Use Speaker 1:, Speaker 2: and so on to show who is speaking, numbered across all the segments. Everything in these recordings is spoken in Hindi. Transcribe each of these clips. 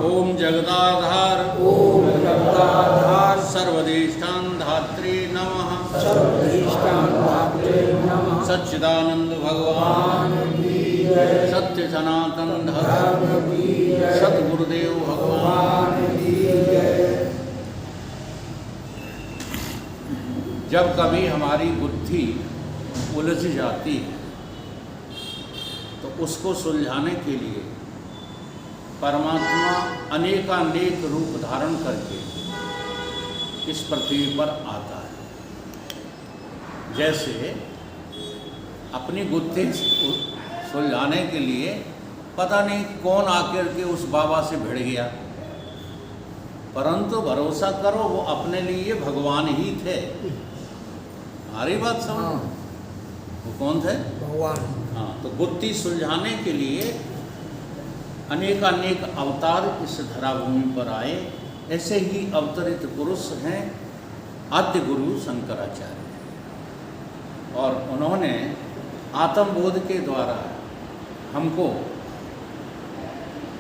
Speaker 1: ओम जगदाधार
Speaker 2: ओम जगदाधार
Speaker 1: सर्वदेष्टान धात्रे नमः
Speaker 2: सर्वदेष्टान धात्रे नमः
Speaker 1: सच्चिदानंद भगवान
Speaker 2: की जय
Speaker 1: सत्य सनातन
Speaker 2: धर्म की जय
Speaker 1: सद्गुरुदेव भगवान
Speaker 2: की जय।
Speaker 1: जब कभी हमारी बुद्धि उलझ जाती है तो उसको सुलझाने के लिए परमात्मा अनेकानेक रूप धारण करके इस पृथ्वी पर आता है। जैसे अपनी बुद्धि सुलझाने के लिए पता नहीं कौन आकर के उस बाबा से भिड़ गया, परंतु भरोसा करो वो अपने लिए भगवान ही थे। हमारी बात समझो, वो कौन थे?
Speaker 2: भगवान।
Speaker 1: हाँ, तो बुद्धि सुलझाने के लिए अनेकानेक अवतार इस धराभूमि पर आए। ऐसे ही अवतरित पुरुष हैं आद्य गुरु शंकराचार्य, और उन्होंने आत्मबोध के द्वारा हमको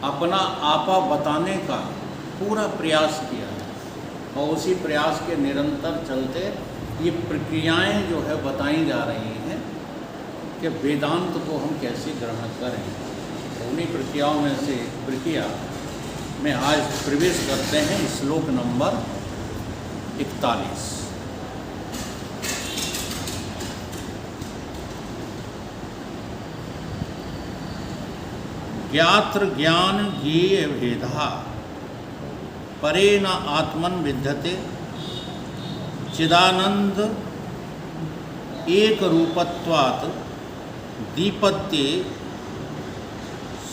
Speaker 1: अपना आपा बताने का पूरा प्रयास किया है, और उसी प्रयास के निरंतर चलते ये प्रक्रियाएं जो है बताई जा रही हैं कि वेदांत को हम कैसे ग्रहण करें। उन्हीं प्रक्रियाओं में से प्रक्रिया में आज प्रवेश करते हैं श्लोक नंबर 41। ज्ञात्र ज्ञान ज्ञेय भेदा परे न आत्मन विद्यते चिदानंद एक रूपत्वात् दीपत्ते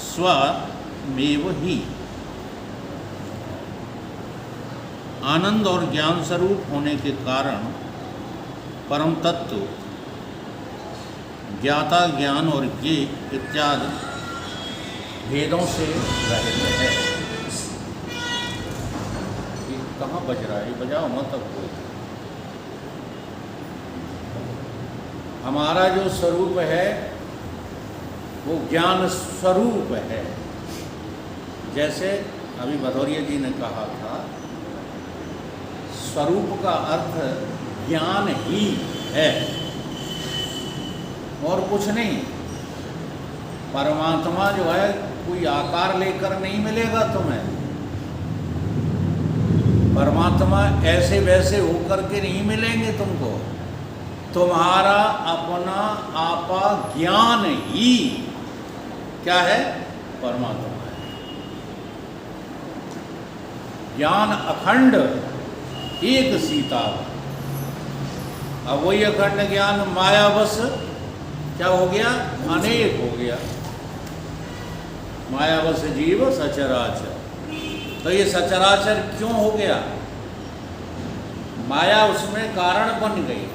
Speaker 1: स्वमेव ही। आनंद और ज्ञान स्वरूप होने के कारण परम तत्व ज्ञाता ज्ञान और ज्ञेय इत्यादि भेदों से रहित है। ये कहाँ बज रहा है? बजाओ मत अब कोई। हमारा जो स्वरूप है वो ज्ञान स्वरूप है। जैसे अभी भदौरिया जी ने कहा था, स्वरूप का अर्थ ज्ञान ही है और कुछ नहीं। परमात्मा जो है कोई आकार लेकर नहीं मिलेगा तुम्हें। परमात्मा ऐसे वैसे होकर के नहीं मिलेंगे तुमको। तुम्हारा अपना आपा ज्ञान ही क्या है? परमात्मा है। ज्ञान अखंड एक सीता। अब वही अखंड ज्ञान मायावश क्या हो गया? अनेक हो गया। मायावश जीव सचराचर। तो ये सचराचर क्यों हो गया? माया उसमें कारण बन गई।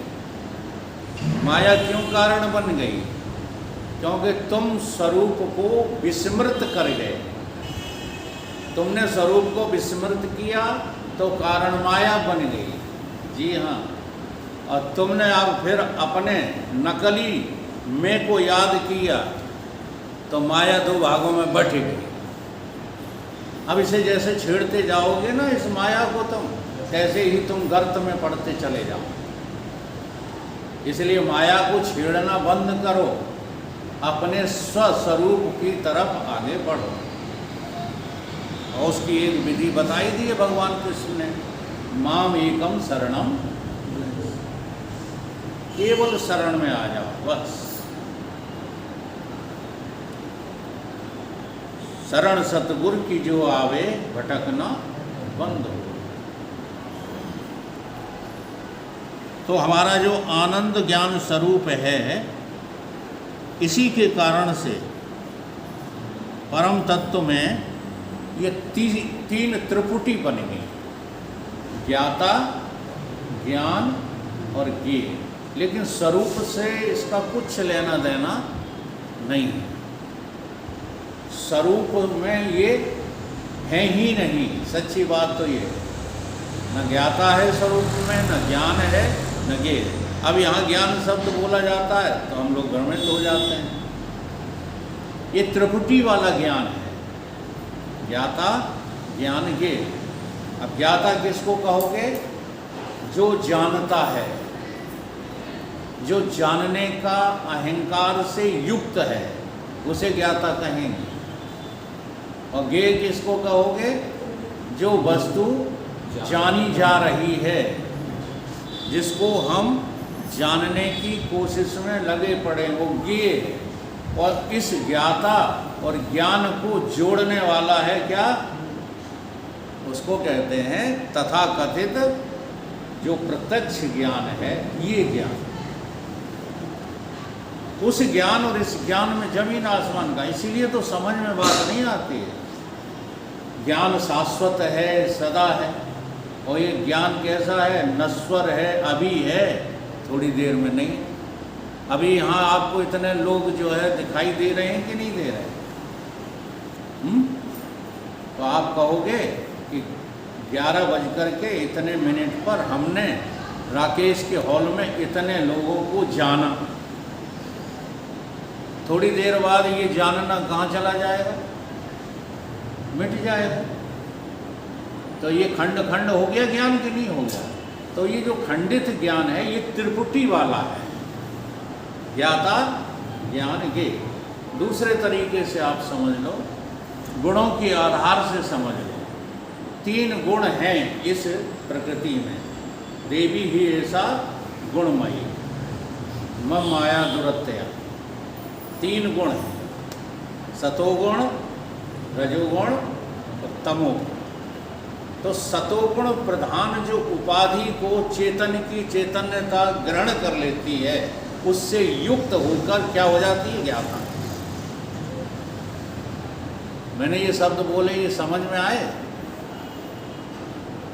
Speaker 1: माया क्यों कारण बन गई? क्योंकि तुम स्वरूप को विस्मृत कर गए। तुमने स्वरूप को विस्मृत किया तो कारण माया बन गई। जी हाँ, और तुमने अब फिर अपने नकली मैं को याद किया तो माया दो भागों में बट गई। अब इसे जैसे छेड़ते जाओगे ना इस माया को तुम, तैसे ही तुम गर्त में पड़ते चले जाओ। इसलिए माया को छेड़ना बंद करो, अपने स्वस्वरूप की तरफ आगे बढ़ो। और उसकी एक विधि बताई दी है भगवान कृष्ण ने, माम एकम शरणम। केवल शरण में आ जाओ बस। शरण सतगुरु की जो आवे भटकना बंद हो। तो हमारा जो आनंद ज्ञान स्वरूप है, इसी के कारण से परम तत्व में ये तीन त्रिपुटी बन गई, ज्ञाता ज्ञान और ज्ञेय। लेकिन स्वरूप से इसका कुछ लेना देना नहीं है। स्वरूप में ये है ही नहीं। सच्ची बात तो ये न ज्ञाता है स्वरूप में, न ज्ञान है, न ज्ञेय। अब यहाँ ज्ञान शब्द बोला जाता है तो हम लोग भ्रमित हो जाते हैं। ये त्रिपुटी वाला ज्ञान है, ज्ञाता ज्ञान के। अब ज्ञाता किसको कहोगे? जो जानता है, जो जानने का अहंकार से युक्त है, उसे ज्ञाता कहेंगे। और ज्ञेय किसको कहोगे? जो वस्तु जानी जा रही है, जिसको हम जानने की कोशिश में लगे पड़े, वो ज्ञेय है। और इस ज्ञाता और ज्ञान को जोड़ने वाला है क्या? उसको कहते हैं तथाकथित जो प्रत्यक्ष ज्ञान है, ये ज्ञान। उस ज्ञान और इस ज्ञान में जमीन आसमान का, इसीलिए तो समझ में बात नहीं आती है। ज्ञान शाश्वत है, सदा है, और ये ज्ञान कैसा है? नश्वर है, अभी है, थोड़ी देर में नहीं। अभी यहाँ आपको इतने लोग जो है दिखाई दे रहे हैं कि नहीं दे रहे? तो आप कहोगे कि 11:इतने पर हमने राकेश के हॉल में इतने लोगों को जाना। थोड़ी देर बाद ये जानना कहाँ चला जाएगा? मिट जाएगा। तो ये खंड खंड हो गया ज्ञान कि नहीं हो गया? तो ये जो खंडित ज्ञान है, ये त्रिपुटी वाला है। ज्ञाता ज्ञान के दूसरे तरीके से आप समझ लो, गुणों के आधार से समझ लो। 3 गुण हैं इस प्रकृति में। देवी ही ऐसा गुणमयी, मम माया दुरत्या। 3 गुण हैं, सतोगुण, रजोगुण और तमोगुण। तो सतोगुण प्रधान जो उपाधि को चेतन की चैतन्यता ग्रहण कर लेती है, उससे युक्त होकर क्या हो जाती है? ज्ञाता। मैंने ये शब्द बोले, ये समझ में आए?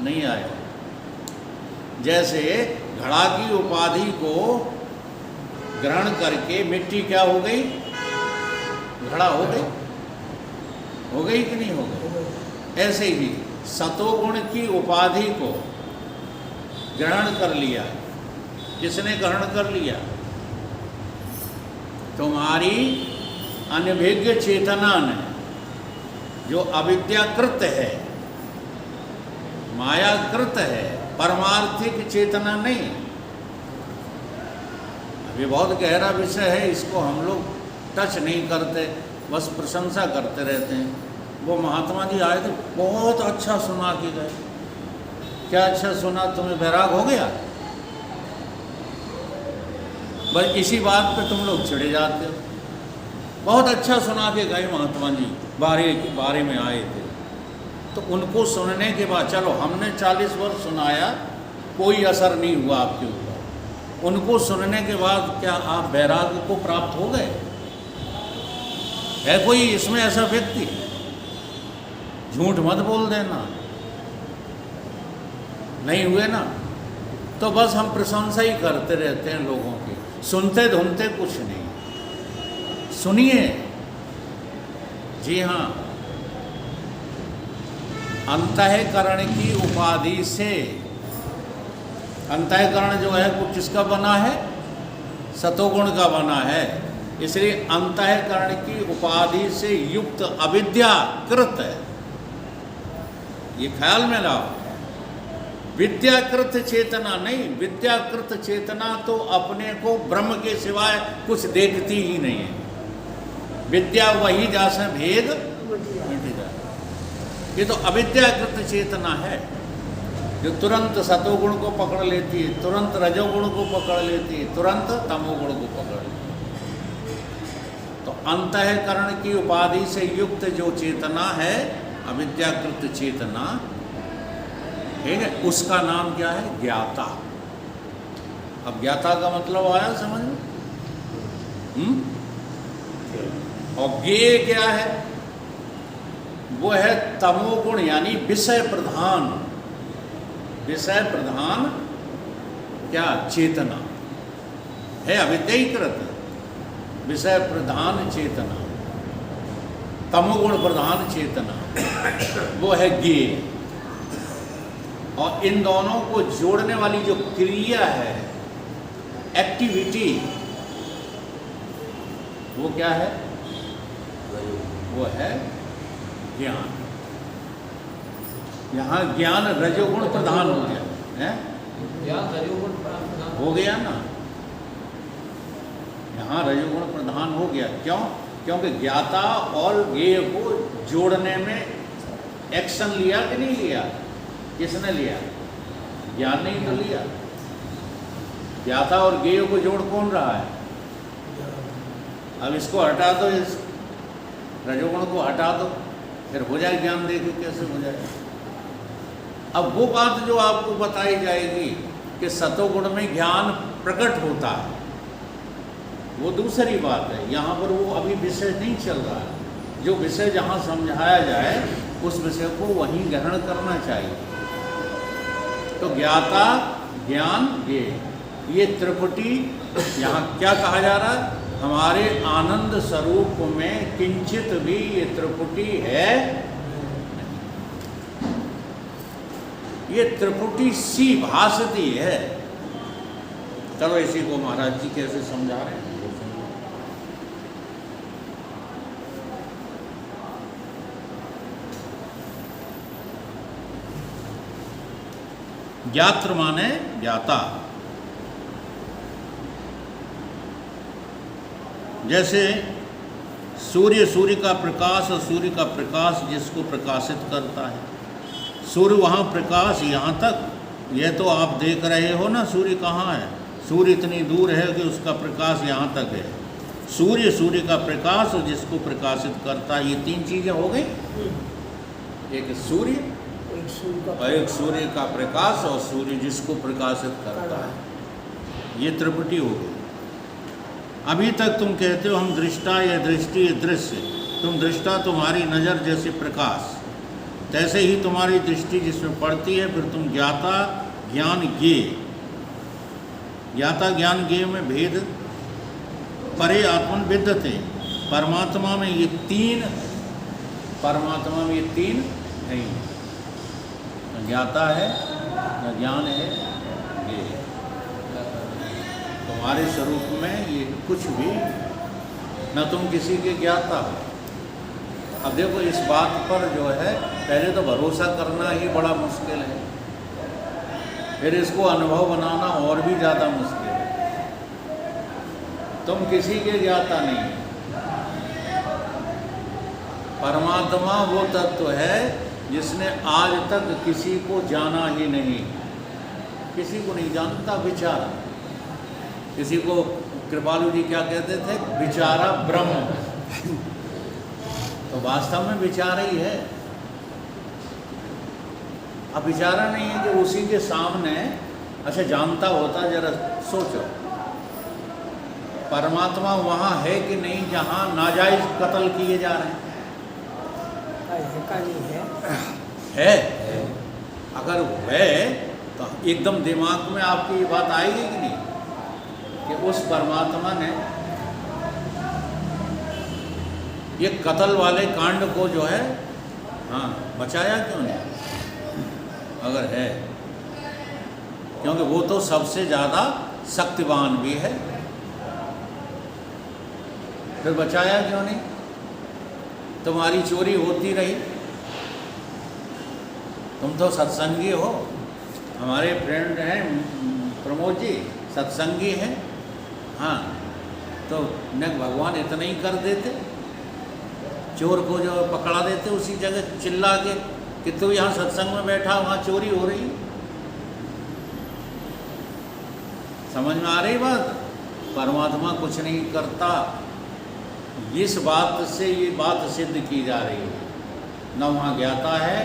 Speaker 1: नहीं आए? जैसे घड़ा की उपाधि को ग्रहण करके मिट्टी क्या हो गई? घड़ा हो गई। हो गई कि नहीं हो गई? ऐसे ही सतोगुण की उपाधि को ग्रहण कर लिया। किसने ग्रहण कर लिया? तुम्हारी अनभिज्ञ चेतना ने, जो अविद्याकृत है, मायाकृत है, परमार्थिक चेतना नहीं। अभी बहुत गहरा विषय है, इसको हम लोग टच नहीं करते, बस प्रशंसा करते रहते हैं। वो महात्मा जी आए थे, बहुत अच्छा सुना के गए। क्या अच्छा सुना? तुम्हें वैराग हो गया? बस इसी बात पे तुम लोग चिढ़े जाते हो। बहुत अच्छा सुना के गए महात्मा जी, बारे में आए थे। तो उनको सुनने के बाद, चलो हमने 40 वर्ष सुनाया, कोई असर नहीं हुआ आपके ऊपर। उनको सुनने के बाद क्या आप वैराग्य को प्राप्त हो गए? है कोई इसमें ऐसा व्यक्ति? झूठ मत बोल देना। नहीं हुए ना? तो बस हम प्रशंसा ही करते रहते हैं लोगों की, सुनते धुनते कुछ नहीं। सुनिए। जी हाँ, अंतःकरण की उपाधि से, अंतःकरण जो है वो किसका बना है? सतोगुण का बना है। इसलिए अंतःकरण की उपाधि से युक्त अविद्याकृत है। ये ख्याल में लाओ। विद्याकृत चेतना नहीं। विद्याकृत चेतना तो अपने को ब्रह्म के सिवाय कुछ देखती ही नहीं है। विद्या वही जासे भेद मिट जाए। ये तो अविद्याकृत चेतना है, जो तुरंत सतोगुण को पकड़ लेती है, तुरंत रजोगुण को पकड़ लेती है, तुरंत तमोगुण को पकड़ लेती है। तो अंतःकरण की उपाधि से युक्त जो चेतना है, अविद्याकृत चेतना, ठीक है, उसका नाम क्या है? ज्ञाता। अब ज्ञाता का मतलब आया समझ में? और ज्ञेय क्या है? वो है तमोगुण, यानी विषय प्रधान। विषय प्रधान क्या? चेतना है, अविद्याकृत विषय प्रधान चेतना, तमोगुण प्रधान चेतना, वो है ज्ञेय। और इन दोनों को जोड़ने वाली जो क्रिया है, एक्टिविटी, वो क्या है? वो है ज्ञान। यहाँ ज्ञान रजोगुण प्रधान हो गया है,
Speaker 3: ज्ञान रजोगुण प्रधान
Speaker 1: हो गया ना, यहाँ रजोगुण प्रधान हो गया। क्यों? क्योंकि ज्ञाता और ज्ञेय को जोड़ने में एक्शन लिया कि नहीं लिया? किसने लिया? ज्ञान ने ही तो लिया। ज्ञाता और ज्ञेय को जोड़ कौन रहा है? अब इसको हटा दो, इस रजोगुण को हटा दो, फिर हो जाए ज्ञान। देखो कैसे हो जाए। अब वो बात जो आपको बताई जाएगी कि सतोगुण में ज्ञान प्रकट होता है, वो दूसरी बात है। यहाँ पर वो अभी विषय नहीं चल रहा है। जो विषय जहाँ समझाया जाए उस विषय को वहीं ग्रहण करना चाहिए। तो ज्ञाता, ज्ञान, ये त्रिपुटी यहाँ क्या कहा जा रहा है? हमारे आनंद स्वरूप में किंचित भी ये त्रिपुटी है, ये त्रिपुटी सी भासती है। चलो इसी को महाराज जी कैसे समझा रहे हैं। ज्ञात्र माने ज्ञाता। जैसे सूर्य का प्रकाश और सूर्य का प्रकाश जिसको प्रकाशित करता है, सूर्य वहाँ प्रकाश यहाँ तक, यह तो आप देख रहे हो ना सूर्य कहाँ है। सूर्य इतनी दूर है कि उसका प्रकाश यहाँ तक है। सूर्य का प्रकाश और जिसको प्रकाशित करता है, ये तीन चीज़ें हो गई। एक सूर्य और एक सूर्य का प्रकाश और सूर्य जिसको प्रकाशित करता है, ये त्रिपुटी हो गई। अभी तक तुम कहते हो हम दृष्टा, ये दृष्टि, ये दृश्य। तुम दृष्टा, तुम्हारी नज़र जैसे प्रकाश, तैसे ही तुम्हारी दृष्टि जिसमें पड़ती है। फिर तुम ज्ञाता, ज्ञान, ज्ञेय। ज्ञाता, ज्ञान, ज्ञेय में भेद परे आत्मन विद्यते। परमात्मा में ये तीन, परमात्मा में ये तीन नहीं, न ज्ञाता है, न ज्ञान है, ज्ञेय। तुम्हारे स्वरूप में ये कुछ भी, न तुम किसी के ज्ञाता हो। अब देखो इस बात पर जो है पहले तो भरोसा करना ही बड़ा मुश्किल है, फिर इसको अनुभव बनाना और भी ज़्यादा मुश्किल है। तुम किसी के ज्ञाता नहीं। परमात्मा वो तत्व है जिसने आज तक किसी को जाना ही नहीं, किसी को नहीं जानता, विचारा। किसी को कृपालु जी क्या कहते थे? विचारा ब्रह्म। तो वास्तव में विचारा ही है। अब विचारा नहीं है कि उसी के सामने, अच्छा जानता होता, जरा सोचो परमात्मा वहाँ है कि नहीं जहाँ नाजायज कत्ल किए जा रहे हैं? है। अगर है तो एकदम दिमाग में आपकी ये बात आएगी कि नहीं कि उस परमात्मा ने ये कत्ल वाले कांड को जो है, हाँ, बचाया क्यों नहीं? अगर है, क्योंकि वो तो सबसे ज़्यादा शक्तिवान भी है, फिर बचाया क्यों नहीं? तुम्हारी चोरी होती रही, तुम तो सत्संगी हो। हमारे फ्रेंड हैं प्रमोद जी, सत्संगी हैं, हाँ, तो न भगवान इतना ही कर देते, चोर को जो पकड़ा देते उसी जगह चिल्ला के कि तू यहाँ सत्संग में बैठा, वहाँ चोरी हो रही। समझ में आ रही बात? परमात्मा कुछ नहीं करता, इस बात से ये बात सिद्ध की जा रही है। न वहाँ ज्ञाता है,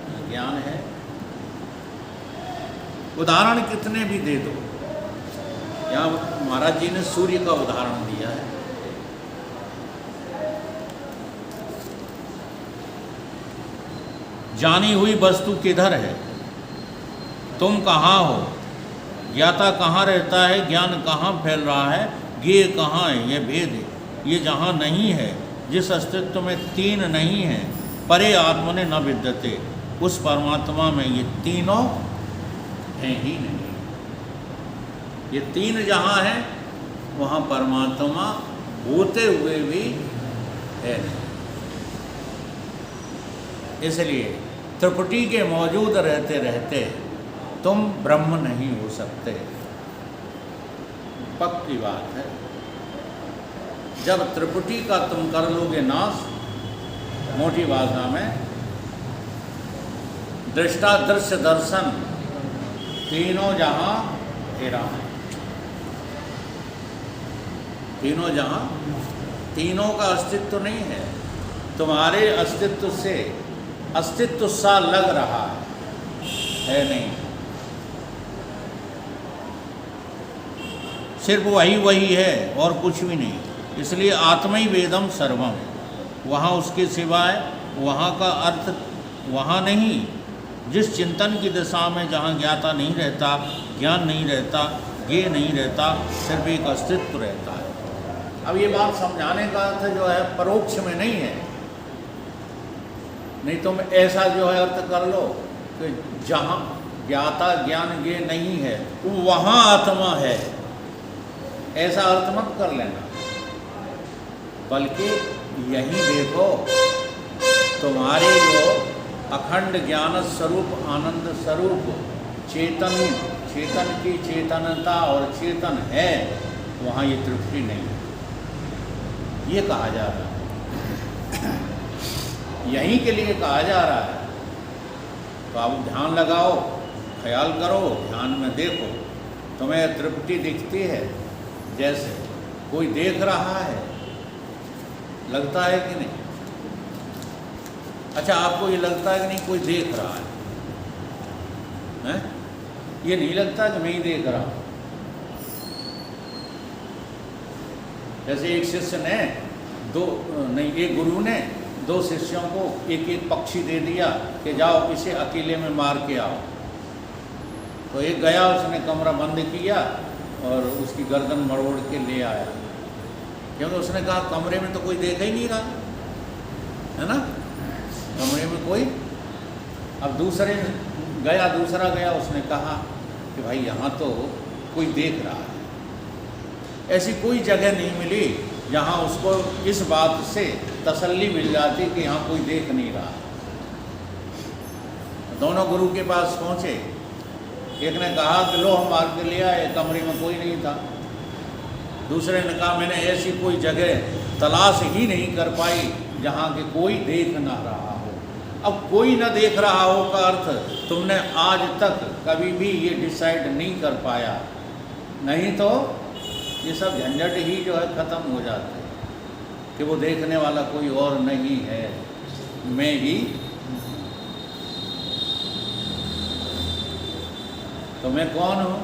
Speaker 1: न ज्ञान है। उदाहरण कितने भी दे दो। यहाँ महाराज जी ने सूर्य का उदाहरण दिया है। जानी हुई वस्तु किधर है? तुम कहाँ हो? ज्ञाता कहाँ रहता है? ज्ञान कहाँ फैल रहा है? ज्ञेय कहाँ है? यह भेद है। ये जहाँ नहीं है, जिस अस्तित्व में तीन नहीं है, परे आत्मा ने न विद्यते, उस परमात्मा में ये तीनों हैं ही नहीं। ये तीन जहाँ हैं वहाँ परमात्मा होते हुए भी है नहीं। इसलिए त्रिपुटी के मौजूद रहते रहते तुम ब्रह्म नहीं हो सकते। पक्की बात है। जब त्रिपुटी का तुम कर लोगे नाश, मोटी भाषा में दृष्टा दृश्य दर्शन तीनों जहां हेरा है। तीनों जहां, तीनों का अस्तित्व नहीं है। तुम्हारे अस्तित्व से अस्तित्व सा लग रहा है नहीं। सिर्फ वही वही है और कुछ भी नहीं। इसलिए आत्मा ही वेदम सर्वम, वहाँ उसके सिवाय वहाँ का अर्थ वहाँ नहीं। जिस चिंतन की दिशा में जहाँ ज्ञाता नहीं रहता, ज्ञान नहीं रहता, ज्ञेय नहीं रहता, सिर्फ एक अस्तित्व रहता है। अब ये बात समझाने का अर्थ जो है परोक्ष में नहीं है। नहीं तुम ऐसा जो है अर्थ कर लो कि जहाँ ज्ञाता ज्ञान ज्ञेय नहीं है वहाँ आत्मा है, ऐसा अर्थ मत कर लेना। बल्कि यही देखो, तुम्हारे जो अखंड ज्ञान स्वरूप आनंद स्वरूप चेतन, चेतन की चेतनता और चेतन है, वहाँ ये तृप्ति नहीं है, ये कहा जा रहा है। यहीं के लिए कहा जा रहा है। तो आप ध्यान लगाओ, ख्याल करो, ध्यान में देखो, तुम्हें तृप्ति दिखती है। जैसे कोई देख रहा है, लगता है कि नहीं? अच्छा, आपको ये लगता है कि नहीं कोई देख रहा है? हैं? ये नहीं लगता कि मैं ही देख रहा हूँ। जैसे एक शिष्य ने एक गुरु ने दो शिष्यों को एक एक पक्षी दे दिया कि जाओ इसे अकेले में मार के आओ। तो एक गया, उसने कमरा बंद किया और उसकी गर्दन मरोड़ के ले आया, क्योंकि उसने कहा कमरे में तो कोई देख ही नहीं रहा है ना, कमरे में कोई। अब दूसरा गया, उसने कहा कि भाई यहाँ तो कोई देख रहा है। ऐसी कोई जगह नहीं मिली जहाँ उसको इस बात से तसल्ली मिल जाती कि यहाँ कोई देख नहीं रहा। दोनों गुरु के पास पहुँचे। एक ने कहा कि लो हम मार के ले आए, कमरे में कोई नहीं था। दूसरे ने कहा मैंने ऐसी कोई जगह तलाश ही नहीं कर पाई जहाँ के कोई देख ना रहा हो। अब कोई ना देख रहा हो का अर्थ तुमने आज तक कभी भी ये डिसाइड नहीं कर पाया, नहीं तो ये सब झंझट ही जो है ख़त्म हो जाते कि वो देखने वाला कोई और नहीं है, मैं ही। तो मैं कौन हूँ?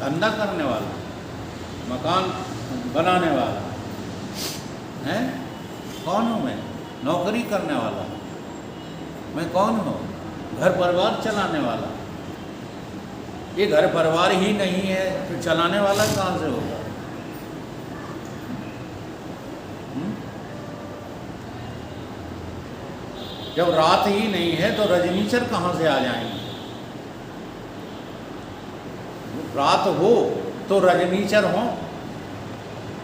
Speaker 1: धंधा करने वाला, मकान बनाने वाला है? कौन हूँ मैं? नौकरी करने वाला मैं कौन हूँ? घर परिवार चलाने वाला। ये घर परिवार ही नहीं है तो चलाने वाला कहाँ से होगा? जब रात ही नहीं है तो रजनीचर कहाँ से आ जाएंगे? रात हो तो रजनीचर हो,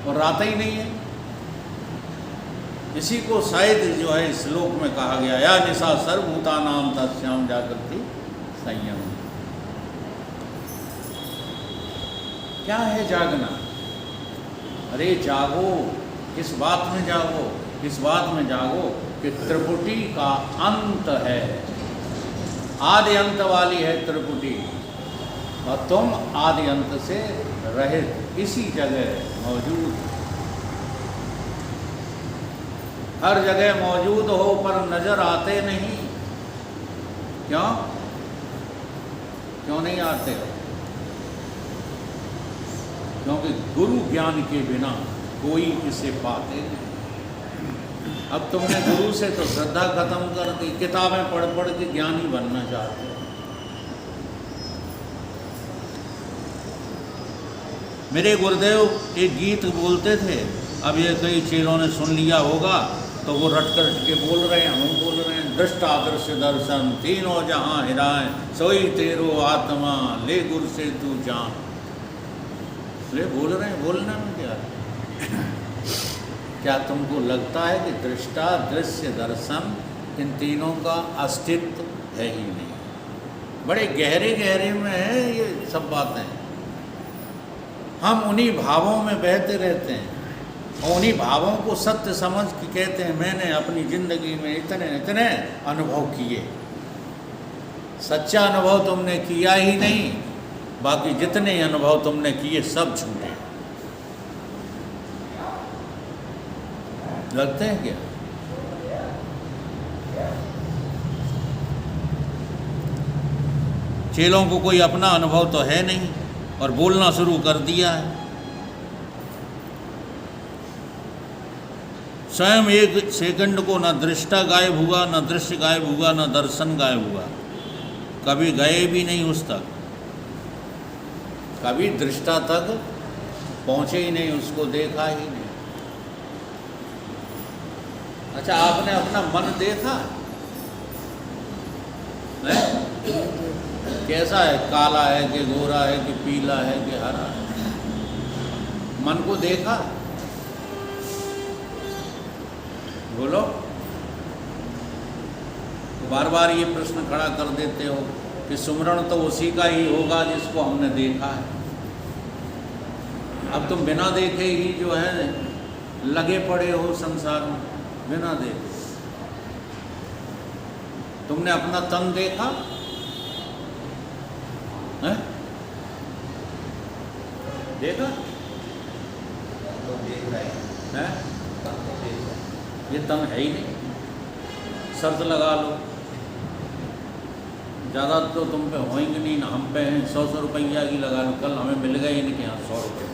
Speaker 1: और रात ही नहीं है। इसी को शायद जो है श्लोक में कहा गया, या निशा सर्वभूतानां तस्याम जागृति संयम। क्या है जागना? अरे जागो, किस बात में जागो? इस बात में जागो कि त्रिपुटी का अंत है, आदि अंत वाली है त्रिपुटी, और तुम आदि अंत से रहित इसी जगह मौजूद। हर जगह मौजूद हो पर नजर आते नहीं। क्यों? क्यों नहीं आते हो? क्योंकि गुरु ज्ञान के बिना कोई इसे पाते नहीं। अब तुमने गुरु से तो श्रद्धा खत्म कर दी, किताबें पढ़ पढ़ के ज्ञानी बनना चाहते हो। मेरे गुरुदेव एक गीत बोलते थे, अब ये कई चेलों ने सुन लिया होगा तो वो रट कर के बोल रहे हैं, हम बोल रहे हैं। दृष्टा दृश्य दर्शन तीनों जहां हिराए, सोई तेरो आत्मा ले गुर से तू जान। ले बोल रहे हैं, बोलना में क्या? क्या तुमको लगता है कि दृष्टा दृश्य दर्शन इन तीनों का अस्तित्व है ही नहीं। बड़े गहरे गहरे में है ये सब बातें। हम उन्हीं भावों में बहते रहते हैं और उन्हीं भावों को सत्य समझ के कहते हैं मैंने अपनी ज़िंदगी में इतने इतने अनुभव किए। सच्चा अनुभव तुमने किया ही नहीं, बाकी जितने अनुभव तुमने किए सब झूठे लगते हैं क्या? चेलों को कोई अपना अनुभव तो है नहीं और बोलना शुरू कर दिया है। स्वयं एक सेकंड को न दृष्टा गायब हुआ, न दृश्य गायब हुआ, न दर्शन गायब हुआ, कभी गए भी नहीं उस तक, कभी दृष्टा तक पहुंचे ही नहीं, उसको देखा ही नहीं। अच्छा, आपने अपना मन देखा है? कैसा है? काला है कि गोरा है कि पीला है कि हरा है? मन को देखा? बोलो। बार बार ये प्रश्न खड़ा कर देते हो कि सुमरण तो उसी का ही होगा जिसको हमने देखा है। अब तुम बिना देखे ही जो है लगे पड़े हो संसार में, बिना देखे। तुमने अपना तन देखा है? देखा?
Speaker 3: तो देख रहे
Speaker 1: है?
Speaker 3: तो देख रहे।
Speaker 1: ये तन है ही नहीं। शर्त लगा लो, ज़्यादा तो तुम पे होएंगे नहीं ना, हम पे हैं। 100 रुपया की लगा लो, कल हमें मिल गए इनके यहाँ 100 रुपये,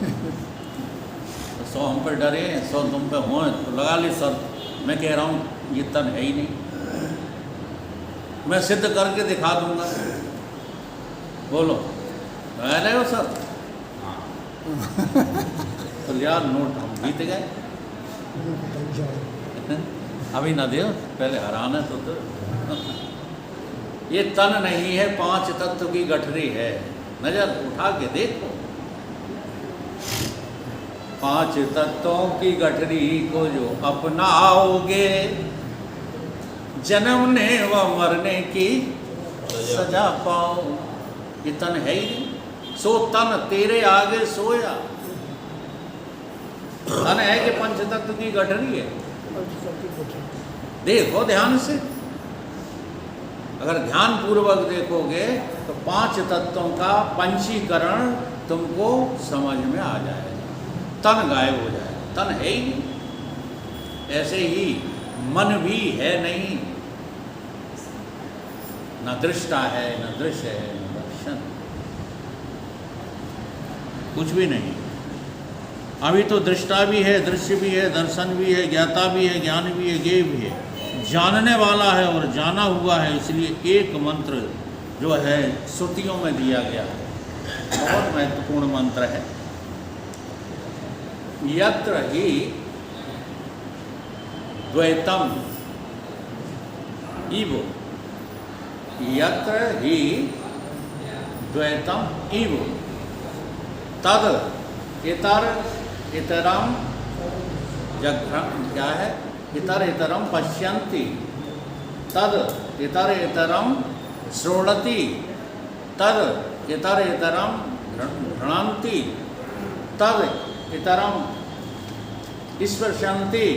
Speaker 1: तो 100 हम पे डरे, 100 तुम पे हों तो लगा ली शर्त। मैं कह रहा हूँ ये तन है ही नहीं, मैं सिद्ध करके दिखा दूंगा। बोलो, लगा रहे हो सर? तो यार नोट हम जीत गए। अभी ना दे, पहले हराना तो दो। ये तन नहीं है, 5 तत्व की गठरी है। नजर उठा के देखो, 5 तत्वों की गठरी को जो अपनाओगे, जन्मने व मरने की सजा पाओ। ये तन है ही नहीं, सो तन तेरे आगे सोया। तन है कि पंचतत्व की गठरी है? देखो ध्यान से, अगर ध्यान पूर्वक देखोगे तो 5 तत्वों का पंचीकरण तुमको समझ में आ जाएगा। तन गायब हो जाएगा, तन है ही नहीं। ऐसे ही मन भी है नहीं, न दृष्टा है, न दृश्य है, न दर्शन, कुछ भी नहीं। अभी तो दृष्टा भी है, दृश्य भी है, दर्शन भी है, ज्ञाता भी है, ज्ञान भी है, ज्ञेय भी है, जानने वाला है और जाना हुआ है। इसलिए एक मंत्र जो है श्रुतियों में दिया गया है, बहुत महत्वपूर्ण मंत्र है। यत्र ही द्वैतम इव, यत्र ही द्वैतम इव तद इतर इतरम क्या है? इतर इतरम पश्यन्ति, तद इतर इतरम श्रोणति, तद इतर इतरम घृणन्ति, तद इतरम स्पर्शन्ति।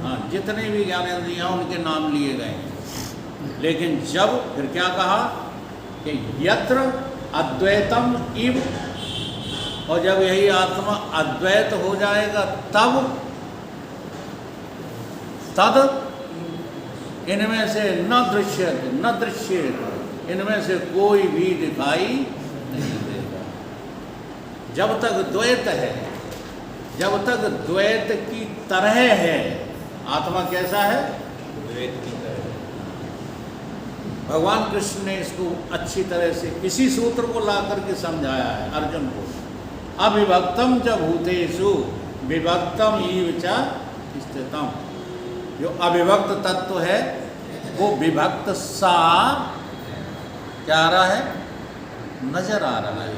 Speaker 1: हाँ, जितने भी ज्ञानेंद्रियाँ उनके नाम लिए गए हैं। लेकिन जब फिर क्या कहा कि यत्र अद्वैतम इव, और जब यही आत्मा अद्वैत हो जाएगा तब तद इनमें से न दृश्य न दृश्य, इनमें से कोई भी दिखाई नहीं देगा। जब तक द्वैत है, जब तक द्वैत की तरह है, आत्मा कैसा है?
Speaker 3: द्वैत की तरह।
Speaker 1: भगवान कृष्ण ने इसको अच्छी तरह से इसी सूत्र को ला करके समझाया है अर्जुन को। अविभक्तम च भूतेषु विभक्तम ईव च स्थितम। जो अविभक्त तत्व है वो विभक्त सा क्या आ रहा है? नजर आ रहा है।